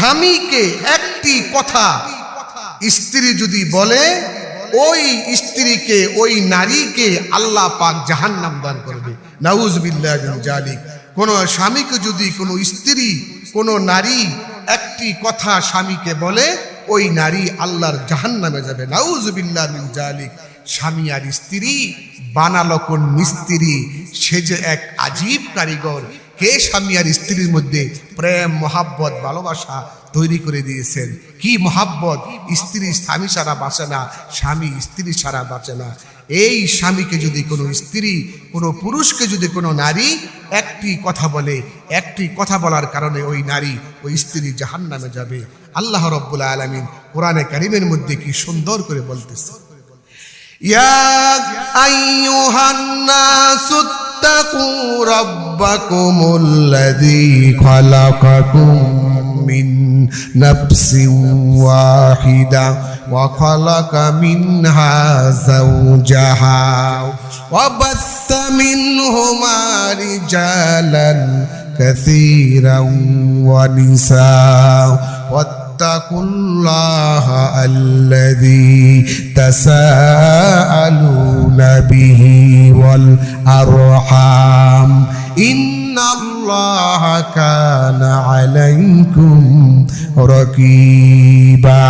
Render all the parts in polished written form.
স্বামীকে একটি কথা স্ত্রী যদি বলে, ওই স্ত্রীকে, ওই নারীকে আল্লাহ পাক জাহান্নাম দান করবে। নাউযুবিল্লাহি মিন জালিক। কোন স্বামীকে যদি কোনো স্ত্রী, কোনো নারী একটি কথা স্বামীকে বলে, ওই নারী আল্লাহর জাহান্নামে যাবে। নাউযুবিল্লাহি মিন জালিক। স্বামী আর স্ত্রী বানালো কোন মিস্ত্রি, সে যে এক আজীব কারিগর। কে স্বামী আর স্ত্রীর মধ্যে প্রেম, মহাব্বত, ভালোবাসা তৈরি করে দিয়েছেন। কি মহাব্বত! স্ত্রী স্বামী ছাড়া বাঁচে না, স্বামী স্ত্রী ছাড়া বাঁচে না। এই স্বামীকে যদি কোনো স্ত্রী, কোনো পুরুষকে যদি কোনো নারী একটি কথা বলে, একটি কথা বলার কারণে ওই নারী, ওই স্ত্রী জাহান্নামে যাবে। আল্লাহ রাব্বুল আলামিন কোরআনে কারীমের মধ্যে কি সুন্দর করে বলতেছে, ইয়া আইয়ুহান নাসু ইত্তাকু রাব্বাকুমুল্লাযী খালাকাকুম মিন নাফসিন ওয়াহিদা ওয়া খালাকা মিনহা যাওজাহা ওয়া বাসসা মিনহুমা রিজালান কাসীরান ওয়া নিসা ওয়াত্তাকুল্লাহা আল্লাযী তাসাআলুনা বিহি ওয়াল আরহাম ইন্নাল্লাহা কানা আলাইকুম রাকিবা।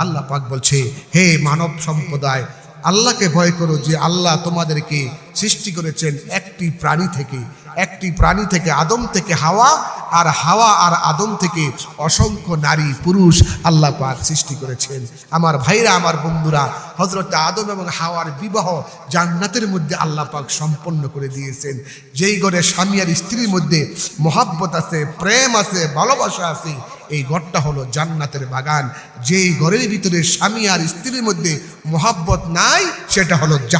আল্লাহ পাক বলছে, হে মানব সম্প্রদায়, আল্লাহকে ভয় করো, যে আল্লাহ তোমাদেরকে সৃষ্টি করেছেন একটি প্রাণী থেকে, একটি প্রাণী থেকে, আদম থেকে হাওয়া, আর হাওয়া আর আদম থেকে অসংখ্য নারী পুরুষ আল্লাহ পাক সৃষ্টি করেছেন। আমার ভাইরা, আমার বন্ধুরা, হযরত আদম এবং হাওয়ার বিবাহ জান্নাতের মধ্যে আল্লাহ পাক সম্পন্ন করে দিয়েছেন। যেই ঘরে স্বামী আর স্ত্রীর মধ্যে মহাব্বত আছে, প্রেম আছে, ভালোবাসা আছে, এই ঘরটা হলো জান্নাতের বাগান। যেই ঘরের ভিতরে স্বামী আর স্ত্রীর মধ্যে মহাব্বত নাই, সেটা হলো